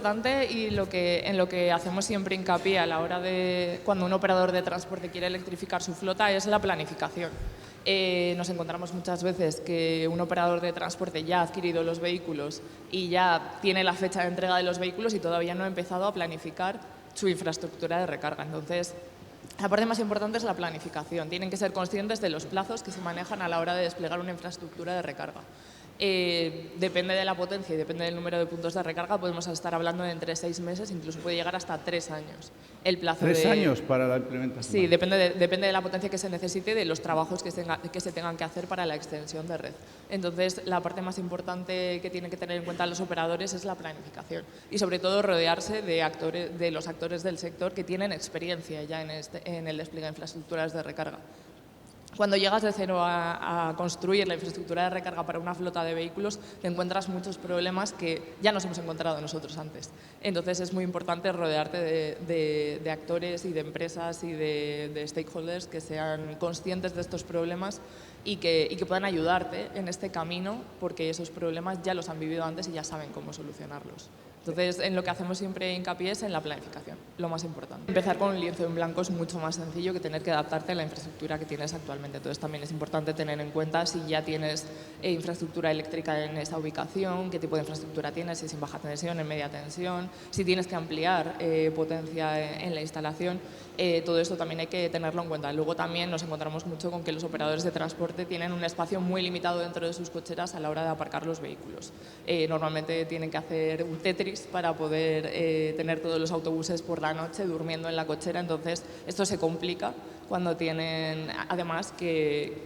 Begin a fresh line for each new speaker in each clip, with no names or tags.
importante y en lo que hacemos siempre hincapié a la hora de cuando un operador de transporte quiere electrificar su flota es la planificación. Nos encontramos muchas veces que un operador de transporte ya ha adquirido los vehículos y ya tiene la fecha de entrega de los vehículos y todavía no ha empezado a planificar su infraestructura de recarga. Entonces, la parte más importante es la planificación. Tienen que ser conscientes de los plazos que se manejan a la hora de desplegar una infraestructura de recarga. Depende de la potencia y depende del número de puntos de recarga, podemos estar hablando de entre 6 meses, incluso puede llegar hasta 3 años. El plazo
¿3 años para la implementación?
Sí, depende de la potencia que se necesite y de los trabajos que se tengan que hacer para la extensión de red. Entonces, la parte más importante que tienen que tener en cuenta los operadores es la planificación y, sobre todo, rodearse de los actores del sector que tienen experiencia ya en el despliegue de infraestructuras de recarga. Cuando llegas de cero a construir la infraestructura de recarga para una flota de vehículos, te encuentras muchos problemas que ya nos hemos encontrado nosotros antes. Entonces, es muy importante rodearte de actores y de empresas y de stakeholders que sean conscientes de estos problemas y que puedan ayudarte en este camino, porque esos problemas ya los han vivido antes y ya saben cómo solucionarlos. Entonces, en lo que hacemos siempre hincapié es en la planificación, lo más importante. Empezar con un lienzo en blanco es mucho más sencillo que tener que adaptarte a la infraestructura que tienes actualmente. Entonces, también es importante tener en cuenta si ya tienes infraestructura eléctrica en esa ubicación, qué tipo de infraestructura tienes, si es en baja tensión, en media tensión, si tienes que ampliar potencia en la instalación. Todo esto también hay que tenerlo en cuenta. Luego también nos encontramos mucho con que los operadores de transporte tienen un espacio muy limitado dentro de sus cocheras a la hora de aparcar los vehículos. Normalmente tienen que hacer un Tetris para poder tener todos los autobuses por la noche durmiendo en la cochera. Entonces, esto se complica cuando tienen, además, que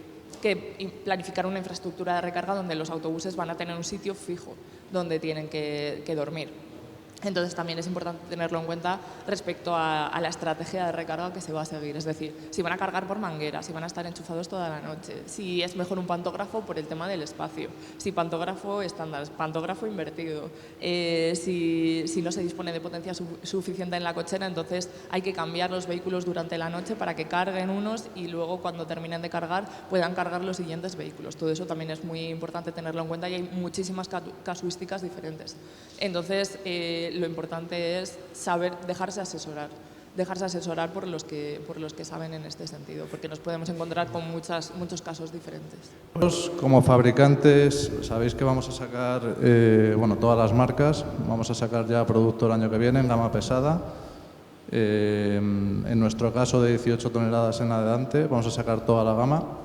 planificar una infraestructura de recarga donde los autobuses van a tener un sitio fijo donde tienen que dormir. Entonces, también es importante tenerlo en cuenta respecto a la estrategia de recarga que se va a seguir. Es decir, si van a cargar por manguera, si van a estar enchufados toda la noche, si es mejor un pantógrafo por el tema del espacio, si pantógrafo estándar, pantógrafo invertido, si no se dispone de potencia suficiente en la cochera, entonces hay que cambiar los vehículos durante la noche para que carguen unos y luego, cuando terminen de cargar, puedan cargar los siguientes vehículos. Todo eso también es muy importante tenerlo en cuenta y hay muchísimas casuísticas diferentes. Entonces, lo importante es dejarse asesorar por los que saben en este sentido, porque nos podemos encontrar con muchos casos diferentes.
Como fabricantes, sabéis que vamos a sacar, todas las marcas, vamos a sacar ya producto el año que viene en gama pesada. En nuestro caso, de 18 toneladas en adelante, vamos a sacar toda la gama.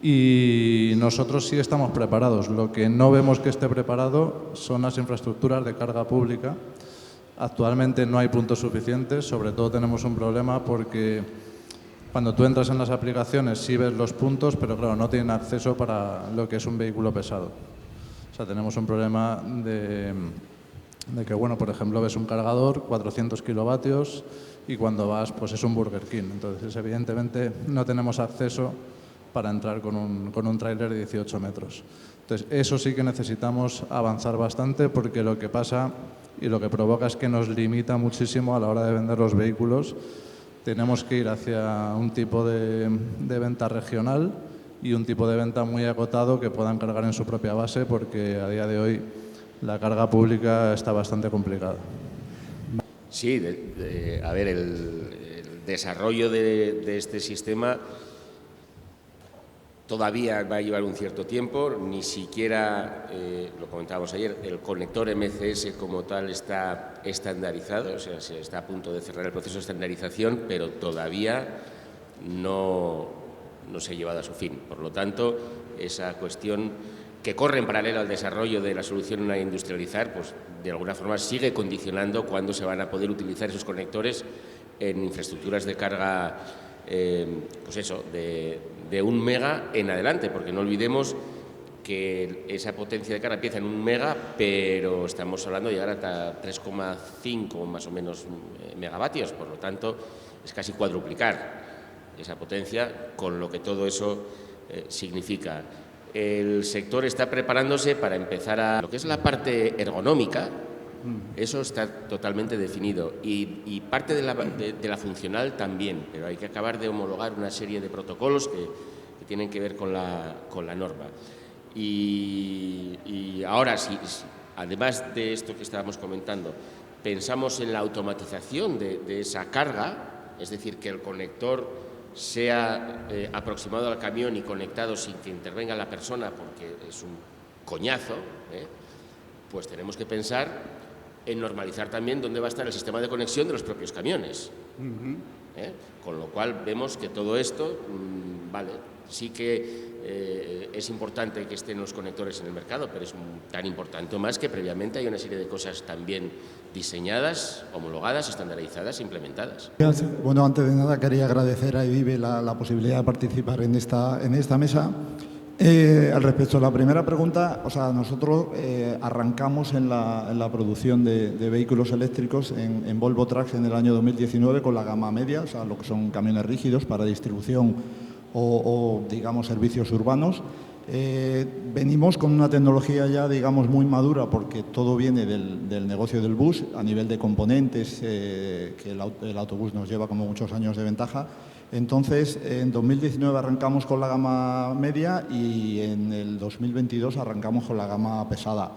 Y nosotros sí estamos preparados. Lo que no vemos que esté preparado son las infraestructuras de carga pública. Actualmente no hay puntos suficientes, sobre todo tenemos un problema porque cuando tú entras en las aplicaciones sí ves los puntos, pero claro, no tienen acceso para lo que es un vehículo pesado. O sea, tenemos un problema de que, por ejemplo, ves un cargador, 400 kilovatios, y cuando vas, pues es un Burger King. Entonces, evidentemente, no tenemos acceso para entrar con un tráiler de 18 metros. Entonces, eso sí que necesitamos avanzar bastante, porque lo que pasa y lo que provoca es que nos limita muchísimo a la hora de vender los vehículos. Tenemos que ir hacia un tipo de venta regional y un tipo de venta muy acotado que puedan cargar en su propia base, porque a día de hoy la carga pública está bastante complicada.
Sí, el desarrollo de este sistema todavía va a llevar un cierto tiempo, ni siquiera, lo comentábamos ayer, el conector MCS como tal está estandarizado, o sea, se está a punto de cerrar el proceso de estandarización, pero todavía no se ha llevado a su fin. Por lo tanto, esa cuestión que corre en paralelo al desarrollo de la solución a industrializar, pues de alguna forma sigue condicionando cuándo se van a poder utilizar esos conectores en infraestructuras de carga, de 1 mega en adelante, porque no olvidemos que esa potencia de carga empieza en 1 mega, pero estamos hablando de llegar hasta 3,5 más o menos megavatios, por lo tanto es casi cuadruplicar esa potencia, con lo que todo eso significa. El sector está preparándose para empezar a lo que es la parte ergonómica. Eso está totalmente definido y parte de la funcional también, pero hay que acabar de homologar una serie de protocolos que tienen que ver con la norma. Y ahora, además de esto que estábamos comentando, pensamos en la automatización de esa carga, es decir, que el conector sea aproximado al camión y conectado sin que intervenga la persona, porque es un coñazo, pues tenemos que pensar en normalizar también dónde va a estar el sistema de conexión de los propios camiones. Con lo cual vemos que todo esto, vale, sí que es importante que estén los conectores en el mercado, pero es tan importante o más que previamente hay una serie de cosas también diseñadas, homologadas, estandarizadas, implementadas.
Bueno, antes de nada quería agradecer a EDIVE la posibilidad de participar en esta mesa. Al respecto a la primera pregunta, o sea, nosotros arrancamos en la producción de vehículos eléctricos en Volvo Trucks en el año 2019 con la gama media, o sea, lo que son camiones rígidos para distribución o digamos, servicios urbanos. Venimos con una tecnología ya, digamos, muy madura porque todo viene del negocio del bus a nivel de componentes que el autobús nos lleva como muchos años de ventaja. Entonces, en 2019 arrancamos con la gama media y en el 2022 arrancamos con la gama pesada.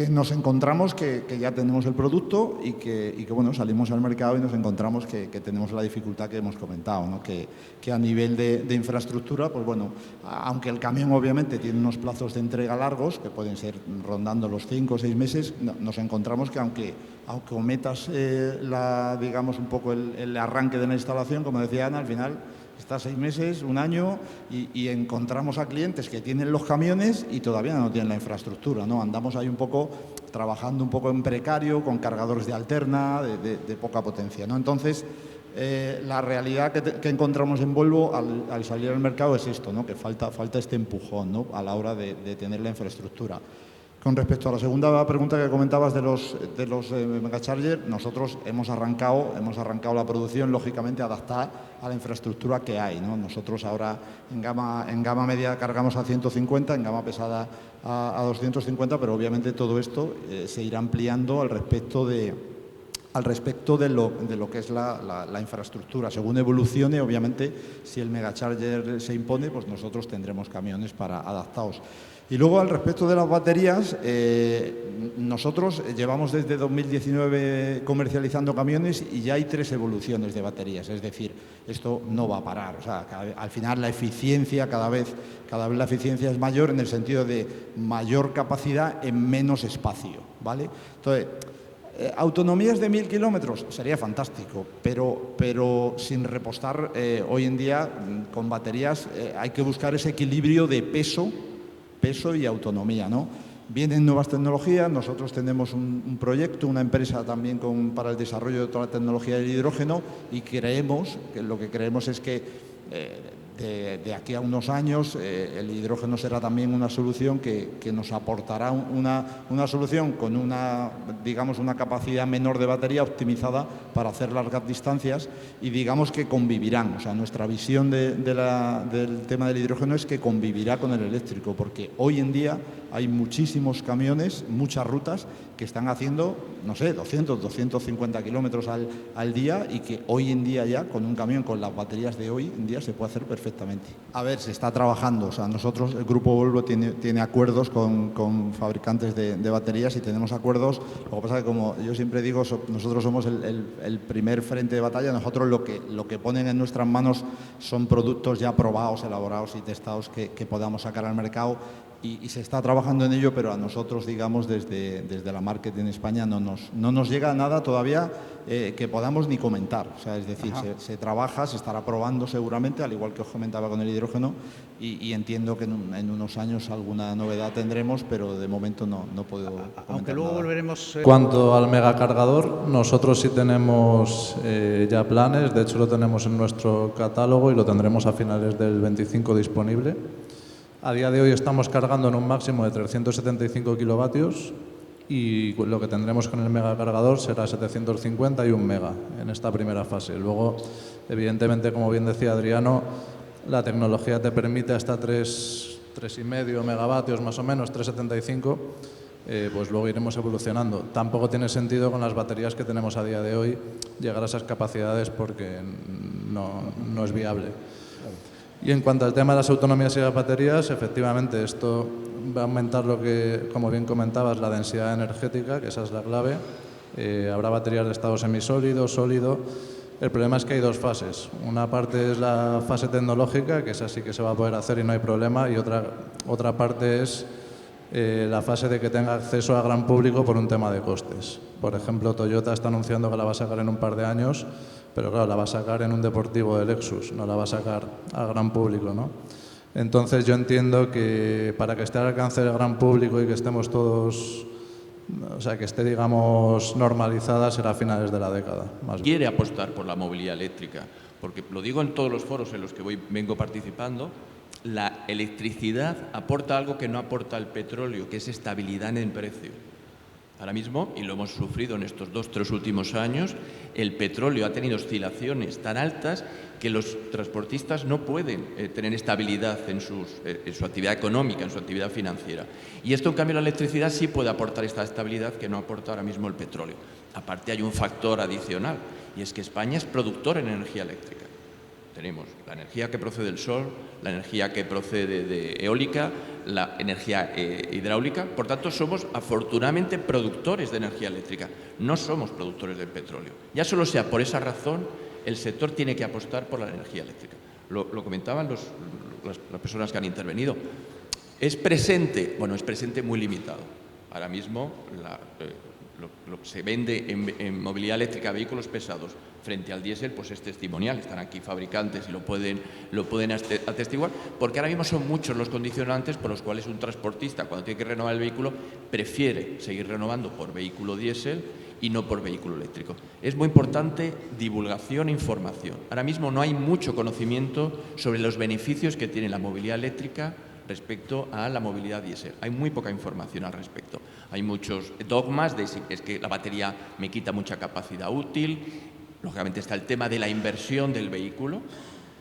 Nos encontramos que ya tenemos el producto y que bueno, salimos al mercado y nos encontramos que tenemos la dificultad que hemos comentado, ¿no? Que a nivel de infraestructura, pues bueno, aunque el camión obviamente tiene unos plazos de entrega largos, que pueden ser rondando los 5 o 6 meses, nos encontramos que aunque ometas digamos un poco el arranque de la instalación, como decía Ana, al final está 6 meses, 1 año y encontramos a clientes que tienen los camiones y todavía no tienen la infraestructura, ¿no? Andamos ahí un poco trabajando un poco en precario, con cargadores de alterna, de poca potencia, ¿no? Entonces, la realidad que encontramos en Volvo al salir al mercado es esto, ¿no? Que falta este empujón, ¿no? A la hora de tener la infraestructura. Con respecto a la segunda pregunta que comentabas de los megachargers, nosotros hemos arrancado la producción, lógicamente, adaptada a la infraestructura que hay, ¿no? Nosotros ahora en gama media cargamos a 150, en gama pesada a 250, pero obviamente todo esto se irá ampliando al respecto de lo que es la infraestructura. Según evolucione, obviamente, si el megacharger se impone, pues nosotros tendremos camiones adaptados. Y luego, al respecto de las baterías, nosotros llevamos desde 2019 comercializando camiones y ya hay 3 evoluciones de baterías. Es decir, esto no va a parar. O sea, al final la eficiencia, cada vez la eficiencia es mayor en el sentido de mayor capacidad en menos espacio, ¿vale? Entonces, autonomías de 1000 kilómetros sería fantástico, pero sin repostar, hoy en día con baterías hay que buscar ese equilibrio de peso y autonomía, ¿no? Vienen nuevas tecnologías, nosotros tenemos un proyecto, una empresa también para el desarrollo de toda la tecnología del hidrógeno y lo que creemos es que de aquí a unos años el hidrógeno será también una solución que nos aportará una solución con una capacidad menor de batería optimizada para hacer largas distancias y digamos que convivirán. O sea, nuestra visión del tema del hidrógeno es que convivirá con el eléctrico, porque hoy en día hay muchísimos camiones, muchas rutas que están haciendo, no sé, 200, 250 kilómetros al día y que hoy en día ya con un camión con las baterías de hoy en día se puede hacer perfectamente. A ver, se está trabajando, o sea, nosotros, el Grupo Volvo tiene acuerdos con fabricantes de baterías y tenemos acuerdos. Lo que pasa es que, como yo siempre digo, nosotros somos el primer frente de batalla. Nosotros lo que ponen en nuestras manos son productos ya probados, elaborados y testados que podamos sacar al mercado. Y se está trabajando en ello, pero a nosotros, digamos, desde la marketing en España no nos llega nada todavía que podamos ni comentar. O sea, es decir, se trabaja, se estará probando seguramente, al igual que os comentaba con el hidrógeno, y entiendo que en unos años alguna novedad tendremos, pero de momento no puedo comentar.
Aunque luego
nada.
volveremos...
Cuanto al megacargador, nosotros sí tenemos ya planes, de hecho lo tenemos en nuestro catálogo y lo tendremos a finales del 25 disponible. A día de hoy estamos cargando en un máximo de 375 kilovatios y lo que tendremos con el megacargador será 750 y 1 mega en esta primera fase. Luego, evidentemente, como bien decía Adriano, la tecnología te permite hasta 3,5 megavatios más o menos, 3,75, pues luego iremos evolucionando. Tampoco tiene sentido con las baterías que tenemos a día de hoy llegar a esas capacidades porque no es viable. Y en cuanto al tema de las autonomías y las baterías, efectivamente esto va a aumentar lo que, como bien comentabas, la densidad energética, que esa es la clave, Habrá baterías de estado semisólido, sólido. El problema es que hay dos fases. Una parte es la fase tecnológica, que esa sí que se va a poder hacer y no hay problema, y otra parte es la fase de que tenga acceso a gran público por un tema de costes. Por ejemplo, Toyota está anunciando que la va a sacar en un par de años, pero claro, la va a sacar en un deportivo de Lexus, no la va a sacar a gran público, ¿no? Entonces yo entiendo que para que esté al alcance del gran público y que estemos todos, o sea, que esté, digamos, normalizada, será a finales de la década.
Quiere apostar por la movilidad eléctrica, porque lo digo en todos los foros en los que vengo participando, la electricidad aporta algo que no aporta el petróleo, que es estabilidad en el precio. Ahora mismo, y lo hemos sufrido en estos 2-3 últimos años, el petróleo ha tenido oscilaciones tan altas que los transportistas no pueden tener estabilidad en su actividad económica, en su actividad financiera. Y esto, en cambio, la electricidad sí puede aportar esta estabilidad que no aporta ahora mismo el petróleo. Aparte, hay un factor adicional, y es que España es productor en energía eléctrica. Tenemos la energía que procede del sol, la energía que procede de eólica, la energía hidráulica. Por tanto, somos afortunadamente productores de energía eléctrica. No somos productores del petróleo. Ya solo sea por esa razón, el sector tiene que apostar por la energía eléctrica. Lo comentaban las personas que han intervenido. ¿Es presente? Bueno, es presente muy limitado. Ahora mismo lo que se vende en movilidad eléctrica, vehículos pesados, frente al diésel, pues es testimonial. Están aquí fabricantes y lo pueden atestiguar, porque ahora mismo son muchos los condicionantes por los cuales un transportista, cuando tiene que renovar el vehículo, prefiere seguir renovando por vehículo diésel y no por vehículo eléctrico. Es muy importante divulgación e información. Ahora mismo no hay mucho conocimiento sobre los beneficios que tiene la movilidad eléctrica respecto a la movilidad diésel. Hay muy poca información al respecto. Hay muchos dogmas de si es que la batería me quita mucha capacidad útil. Lógicamente está el tema de la inversión del vehículo.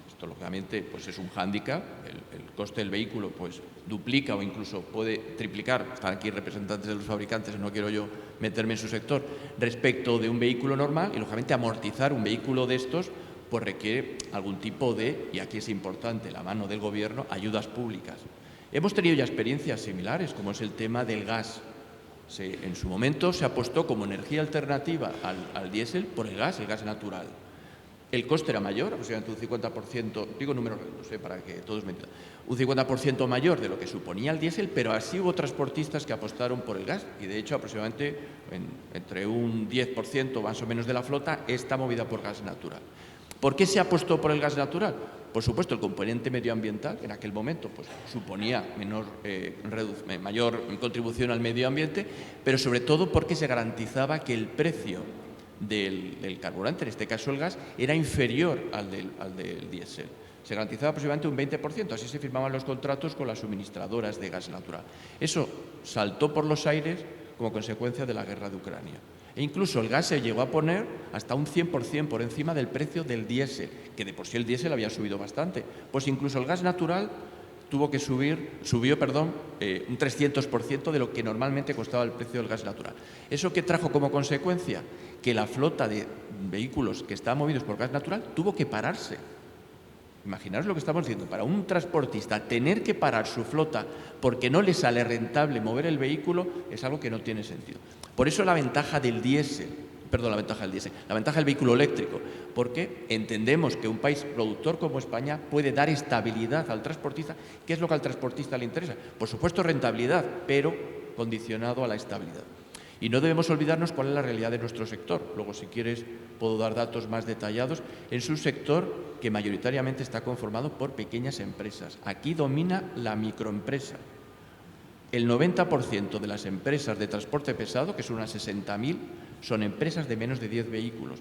Esto, lógicamente, pues es un hándicap. El coste del vehículo pues duplica o incluso puede triplicar. Están aquí representantes de los fabricantes, no quiero yo meterme en su sector, respecto de un vehículo normal. Y, lógicamente, amortizar un vehículo de estos pues requiere algún tipo de, y aquí es importante la mano del Gobierno, ayudas públicas. Hemos tenido ya experiencias similares, como es el tema del gas. En su momento se apostó como energía alternativa al diésel por el gas natural. El coste era mayor, aproximadamente un 50%, digo números redondos, para que todos me entiendan, un 50% mayor de lo que suponía el diésel, pero así hubo transportistas que apostaron por el gas y, de hecho, aproximadamente entre un 10% más o menos de la flota está movida por gas natural. ¿Por qué se apostó por el gas natural? Por supuesto, el componente medioambiental en aquel momento pues, suponía mayor contribución al medio ambiente, pero sobre todo porque se garantizaba que el precio del carburante, en este caso el gas, era inferior al del diésel. Se garantizaba aproximadamente un 20%, así se firmaban los contratos con las suministradoras de gas natural. Eso saltó por los aires como consecuencia de la guerra de Ucrania. E incluso el gas se llegó a poner hasta un 100% por encima del precio del diésel, que de por sí el diésel había subido bastante. Pues incluso el gas natural subió un 300% de lo que normalmente costaba el precio del gas natural. ¿Eso qué trajo como consecuencia? Que la flota de vehículos que estaban movidos por gas natural tuvo que pararse. Imaginaos lo que estamos diciendo. Para un transportista, tener que parar su flota porque no le sale rentable mover el vehículo es algo que no tiene sentido. Por eso la ventaja del vehículo eléctrico, porque entendemos que un país productor como España puede dar estabilidad al transportista. ¿Qué es lo que al transportista le interesa? Por supuesto, rentabilidad, pero condicionado a la estabilidad. Y no debemos olvidarnos cuál es la realidad de nuestro sector. Luego, si quieres, puedo dar datos más detallados. Es un sector que mayoritariamente está conformado por pequeñas empresas. Aquí domina la microempresa. El 90% de las empresas de transporte pesado, que son unas 60.000, son empresas de menos de 10 vehículos.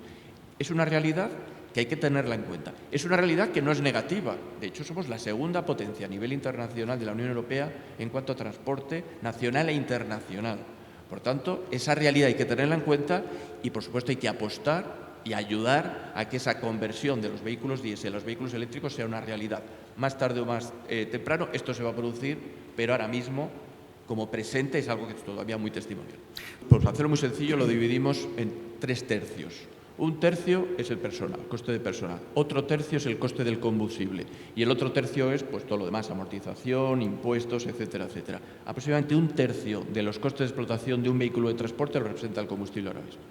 Es una realidad que hay que tenerla en cuenta. Es una realidad que no es negativa. De hecho, somos la segunda potencia a nivel internacional de la Unión Europea en cuanto a transporte nacional e internacional. Por tanto, esa realidad hay que tenerla en cuenta y, por supuesto, hay que apostar y ayudar a que esa conversión de los vehículos diésel a los vehículos eléctricos sea una realidad. Más tarde o más temprano esto se va a producir, pero ahora mismo, como presente, es algo que es todavía muy testimonial. Por hacerlo muy sencillo, lo dividimos en 3 tercios. Un tercio es el personal, coste de personal. Otro tercio es el coste del combustible. Y el otro tercio es pues, todo lo demás, amortización, impuestos, etcétera, etcétera. Aproximadamente un tercio de los costes de explotación de un vehículo de transporte lo representa el combustible ahora mismo.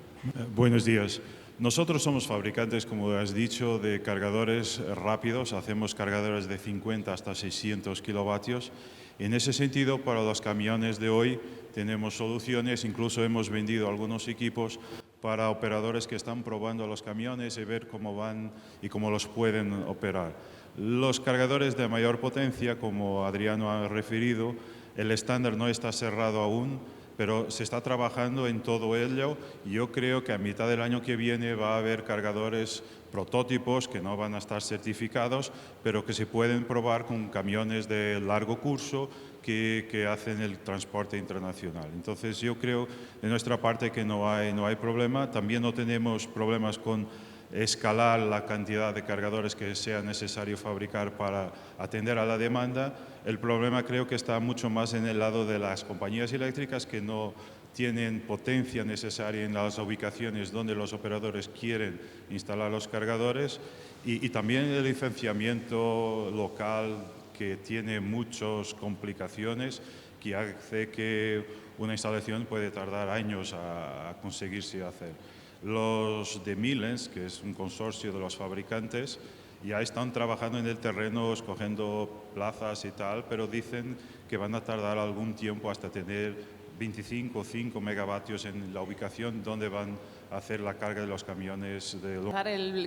Buenos días. Nosotros somos fabricantes, como has dicho, de cargadores rápidos. Hacemos cargadores de 50 hasta 600 kilovatios. En ese sentido, para los camiones de hoy tenemos soluciones. Incluso hemos vendido algunos equipos para operadores que están probando los camiones y ver cómo van y cómo los pueden operar. Los cargadores de mayor potencia, como Adriano ha referido, el estándar no está cerrado aún, pero se está trabajando en todo ello. Yo creo que a mitad del año que viene va a haber cargadores prototipos que no van a estar certificados, pero que se pueden probar con camiones de largo curso que hacen el transporte internacional. Entonces yo creo de nuestra parte que no hay problema. También no tenemos problemas con escalar la cantidad de cargadores que sea necesario fabricar para atender a la demanda. El problema creo que está mucho más en el lado de las compañías eléctricas que no tienen potencia necesaria en las ubicaciones donde los operadores quieren instalar los cargadores y también el licenciamiento local que tiene muchas complicaciones que hace que una instalación puede tardar años a conseguirse hacer. Los de Milens, que es un consorcio de los fabricantes, ya están trabajando en el terreno, escogiendo plazas y tal, pero dicen que van a tardar algún tiempo hasta tener 25 o 5 megavatios en la ubicación donde van a hacer la carga de los camiones.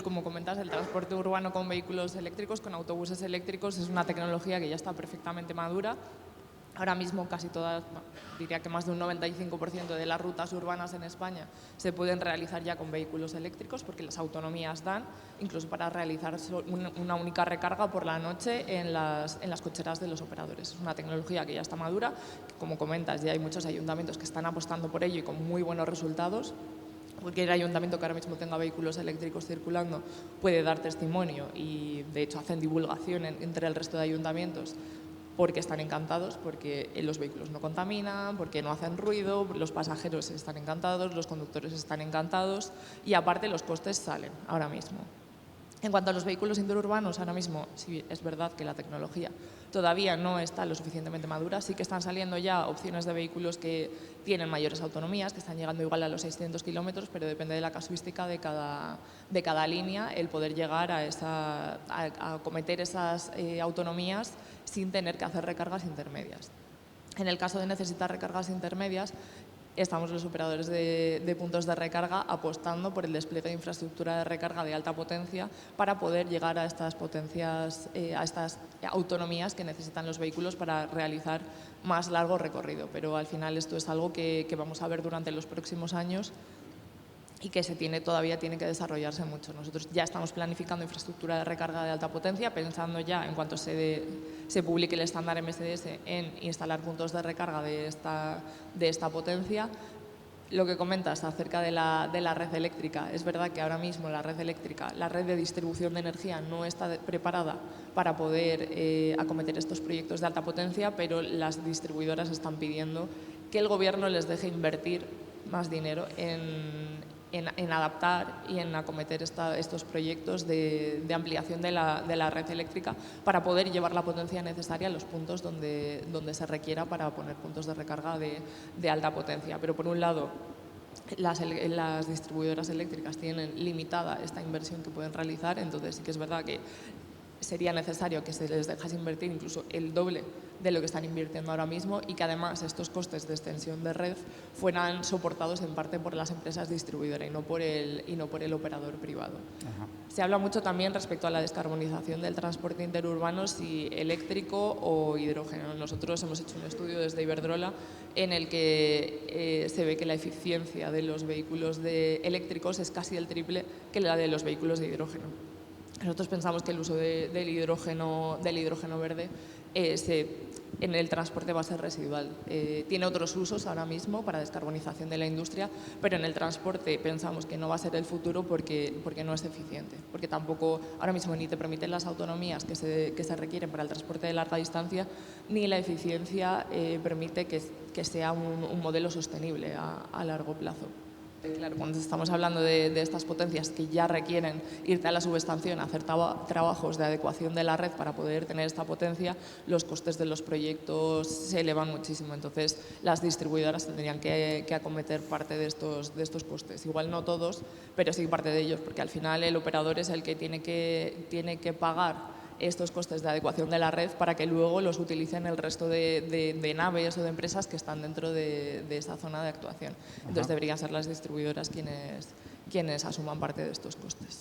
Como comentas, el transporte urbano con vehículos eléctricos, con autobuses eléctricos, es una tecnología que ya está perfectamente madura. Ahora mismo casi todas, diría que más de un 95% de las rutas urbanas en España se pueden realizar ya con vehículos eléctricos porque las autonomías dan, incluso para realizar una única recarga por la noche en las cocheras de los operadores. Es una tecnología que ya está madura, que, como comentas, ya hay muchos ayuntamientos que están apostando por ello y con muy buenos resultados. Cualquier ayuntamiento que ahora mismo tenga vehículos eléctricos circulando puede dar testimonio y, de hecho, hacen divulgación entre el resto de ayuntamientos porque están encantados, porque los vehículos no contaminan, porque no hacen ruido, los pasajeros están encantados, los conductores están encantados y aparte los costes salen ahora mismo. En cuanto a los vehículos interurbanos, ahora mismo sí es verdad que la tecnología todavía no está lo suficientemente madura, sí que están saliendo ya opciones de vehículos que tienen mayores autonomías, que están llegando igual a los 600 kilómetros, pero depende de la casuística de cada línea el poder llegar a acometer esas autonomías sin tener que hacer recargas intermedias. En el caso de necesitar recargas intermedias, estamos los operadores de puntos de recarga apostando por el despliegue de infraestructura de recarga de alta potencia para poder llegar a estas potencias, a estas autonomías que necesitan los vehículos para realizar más largo recorrido. Pero al final esto es algo que vamos a ver durante los próximos años y que todavía tiene que desarrollarse mucho. Nosotros ya estamos planificando infraestructura de recarga de alta potencia, pensando ya en cuanto se publique el estándar MSDS en instalar puntos de recarga de esta potencia. Lo que comentas acerca de la red eléctrica, es verdad que ahora mismo la red eléctrica, la red de distribución de energía no está preparada para poder acometer estos proyectos de alta potencia, pero las distribuidoras están pidiendo que el gobierno les deje invertir más dinero en adaptar y en acometer estos proyectos de ampliación de la red eléctrica para poder llevar la potencia necesaria a los puntos donde se requiera para poner puntos de recarga de alta potencia. Pero por un lado, las distribuidoras eléctricas tienen limitada esta inversión que pueden realizar, entonces sí que es verdad que sería necesario que se les dejase invertir incluso el doble de lo que están invirtiendo ahora mismo y que además estos costes de extensión de red fueran soportados en parte por las empresas distribuidoras y no por el operador privado. Ajá. Se habla mucho también respecto a la descarbonización del transporte interurbano, si eléctrico o hidrógeno. Nosotros hemos hecho un estudio desde Iberdrola en el que se ve que la eficiencia de los vehículos eléctricos es casi el triple que la de los vehículos de hidrógeno. Nosotros pensamos que el uso del hidrógeno verde en el transporte va a ser residual. Tiene otros usos ahora mismo para descarbonización de la industria, pero en el transporte pensamos que no va a ser el futuro porque no es eficiente, porque tampoco ahora mismo ni te permiten las autonomías que se requieren para el transporte de larga distancia, ni la eficiencia permite que sea un modelo sostenible a largo plazo. Claro, cuando estamos hablando de estas potencias que ya requieren irte a la subestación a hacer trabajos de adecuación de la red para poder tener esta potencia, los costes de los proyectos se elevan muchísimo. Entonces, las distribuidoras tendrían que acometer parte de estos costes. Igual no todos, pero sí parte de ellos, porque al final el operador es el que tiene que pagar estos costes de adecuación de la red para que luego los utilicen el resto de naves o de empresas que están dentro de esa zona de actuación. Entonces deberían ser las distribuidoras quienes asuman parte de estos costes.